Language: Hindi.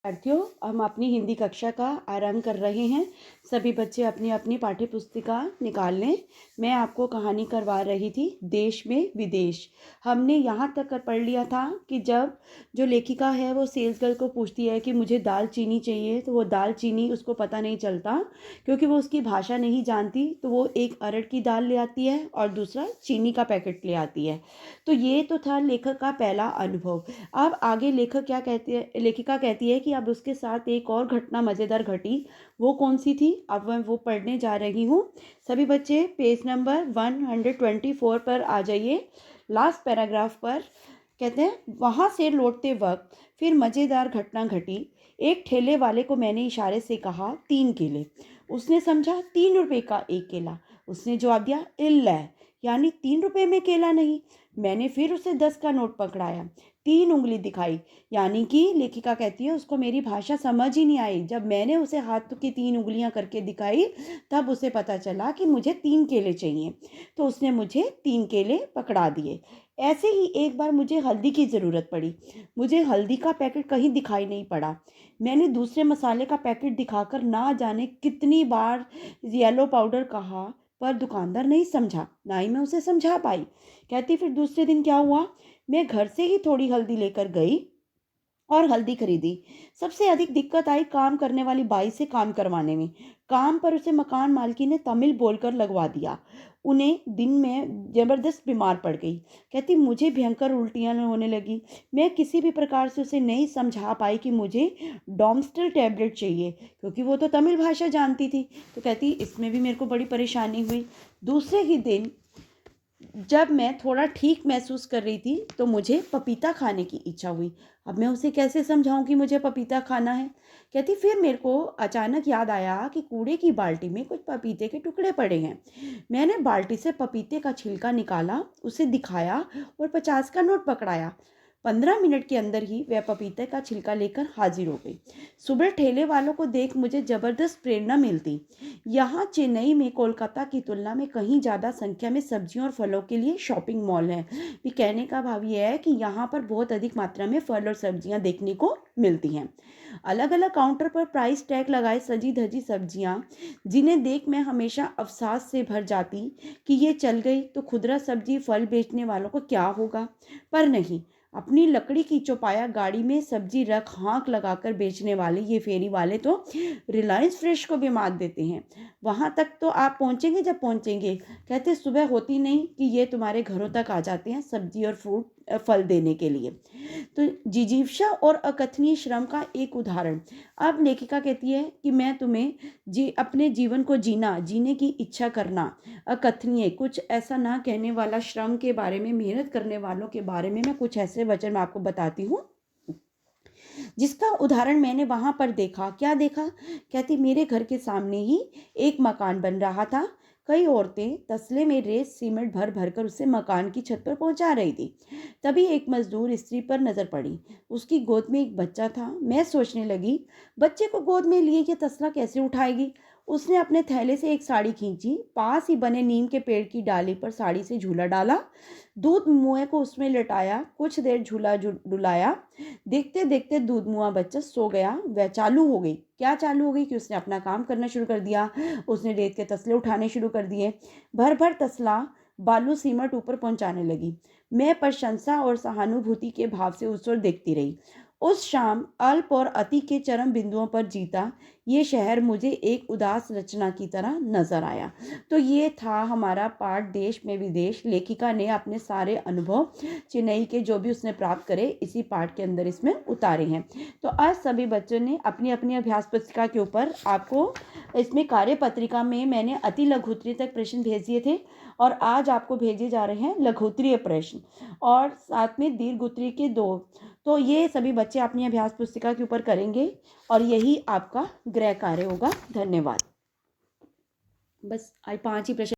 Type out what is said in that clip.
विद्यार्थियों, हम अपनी हिंदी कक्षा का आरंभ कर रहे हैं। सभी बच्चे अपनी अपनी पाठ्य पुस्तिका निकाल लें। मैं आपको कहानी करवा रही थी देश में विदेश। हमने यहाँ तक कर पढ़ लिया था कि जब जो लेखिका है वो सेल्स गर्ल को पूछती है कि मुझे दाल चीनी चाहिए, तो वो दाल चीनी उसको पता नहीं चलता क्योंकि वो उसकी भाषा नहीं जानती। तो वो एक अरहर की दाल ले आती है और दूसरा चीनी का पैकेट ले आती है। तो ये तो था लेखक का पहला अनुभव। अब आगे लेखक क्या कहती है, लेखिका कहती है कि अब उसके साथ एक और घटना मज़ेदार घटी। वो कौन सी थी, अब मैं वो पढ़ने जा रही हूँ। सभी बच्चे पेज नंबर 124 पर आ जाइए। लास्ट पैराग्राफ पर कहते हैं, वहाँ से लौटते वक्त फिर मज़ेदार घटना घटी। एक ठेले वाले को मैंने इशारे से कहा 3 केले। उसने समझा 3 रुपए का एक केला। उसने जवाब दिया इल्लै, यानी 3 रुपए में केला नहीं। मैंने फिर उसे 10 का नोट पकड़ाया, 3 उंगली दिखाई, यानी कि लेखिका कहती है उसको मेरी भाषा समझ ही नहीं आई। जब मैंने उसे हाथ की 3 उंगलियां करके दिखाई तब उसे पता चला कि मुझे 3 केले चाहिए। तो उसने मुझे 3 केले पकड़ा दिए। ऐसे ही एक बार मुझे हल्दी की ज़रूरत पड़ी। मुझे हल्दी का पैकेट कहीं दिखाई नहीं पड़ा। मैंने दूसरे मसाले का पैकेट दिखाकर ना जाने कितनी बार येलो पाउडर कहा, पर दुकानदार नहीं समझा, ना ही मैं उसे समझा पाई। कहती फिर दूसरे दिन क्या हुआ, मैं घर से ही थोड़ी हल्दी लेकर गई और हल्दी खरीदी। सबसे अधिक दिक्कत आई काम करने वाली बाई से काम करवाने में। काम पर उसे मकान मालकी ने तमिल बोलकर लगवा दिया। उन्हें दिन में जबरदस्त बीमार पड़ गई। कहती मुझे भयंकर उल्टियाँ होने लगी। मैं किसी भी प्रकार से उसे नहीं समझा पाई कि मुझे डॉम्स्टल टैबलेट चाहिए, क्योंकि वो तो तमिल भाषा जानती थी। तो कहती इसमें भी मेरे को बड़ी परेशानी हुई। दूसरे ही दिन जब मैं थोड़ा ठीक महसूस कर रही थी तो मुझे पपीता खाने की इच्छा हुई। अब मैं उसे कैसे समझाऊं कि मुझे पपीता खाना है। कहती फिर मेरे को अचानक याद आया कि कूड़े की बाल्टी में कुछ पपीते के टुकड़े पड़े हैं। मैंने बाल्टी से पपीते का छिलका निकाला, उसे दिखाया और 50 का नोट पकड़ाया। 15 मिनट के अंदर ही वह पपीते का छिलका लेकर हाजिर हो गई। सुबह ठेले वालों को देख मुझे जबरदस्त प्रेरणा मिलती। यहाँ चेन्नई में कोलकाता की तुलना में कहीं ज़्यादा संख्या में सब्जियों और फलों के लिए शॉपिंग मॉल हैं। भी कहने का भाव ये है कि यहाँ पर बहुत अधिक मात्रा में फल और सब्जियाँ देखने को मिलती हैं। अलग अलग काउंटर पर प्राइस टैग लगाए सजी धजी सब्जियाँ, जिन्हें देख मैं हमेशा अवसाद से भर जाती कि ये चल गई तो खुदरा सब्जी फल बेचने वालों को क्या होगा। पर नहीं, अपनी लकड़ी की चौपाया गाड़ी में सब्जी रख हाँक लगाकर बेचने वाले ये फेरी वाले तो रिलायंस फ्रेश को भी मात देते हैं। वहाँ तक तो आप पहुँचेंगे जब पहुँचेंगे। कहते सुबह होती नहीं कि ये तुम्हारे घरों तक आ जाते हैं सब्जी और फ्रूट फल देने के लिए। तो जिजीविषा और अकथनीय श्रम का एक उदाहरण। अब लेखिका कहती है कि मैं तुम्हें अपने जीवन को जीने की इच्छा करना, अकथनीय कुछ ऐसा ना कहने वाला श्रम के बारे में, मेहनत करने वालों के बारे में मैं कुछ ऐसे वचन मैं आपको बताती हूँ जिसका उदाहरण मैंने वहां पर देखा। क्या देखा, कहती मेरे घर के सामने ही एक मकान बन रहा था। कई औरतें तसले में रेत सीमेंट भर भर कर उसे मकान की छत पर पहुंचा रही थी। तभी एक मजदूर स्त्री पर नजर पड़ी। उसकी गोद में एक बच्चा था। मैं सोचने लगी, बच्चे को गोद में लिए ये तसला कैसे उठाएगी। उसने अपने थैले से एक साड़ी खींची, पास ही बने नीम के पेड़ की डाली पर साड़ी से झूला डाला, दूध मुँह को उसमें लटाया, कुछ देर झूला डुलाया। देखते देखते दूध मुआ बच्चा सो गया। वह चालू हो गई, क्या चालू हो गई कि उसने अपना काम करना शुरू कर दिया। उसने रेत के तसले उठाने शुरू कर दिए। भर भर तसला बालू सीमट ऊपर पहुंचाने लगी। मैं प्रशंसा और सहानुभूति के भाव से उस ओर देखती रही। उस शाम अल्प और अति के चरम बिंदुओं पर जीता ये शहर मुझे एक उदास रचना की तरह नजर आया। तो ये था हमारा पाठ देश में विदेश। लेखिका ने अपने सारे अनुभव चेन्नई के जो भी उसने प्राप्त करे इसी पाठ के अंदर इसमें उतारे हैं। तो आज सभी बच्चों ने अपनी अपनी अभ्यास पुस्तिका के ऊपर आपको इसमें कार्य पत्रिका में मैंने अति लघुत्तरीय तक प्रश्न भेज दिए थे और आज आपको भेजे जा रहे हैं लघुत्तरीय प्रश्न और साथ में दीर्घ उत्तरीय के 2। तो ये सभी बच्चे अपनी अभ्यास पुस्तिका के ऊपर करेंगे और यही आपका गृह कार्य होगा। धन्यवाद। बस आज 5 ही प्रश्न।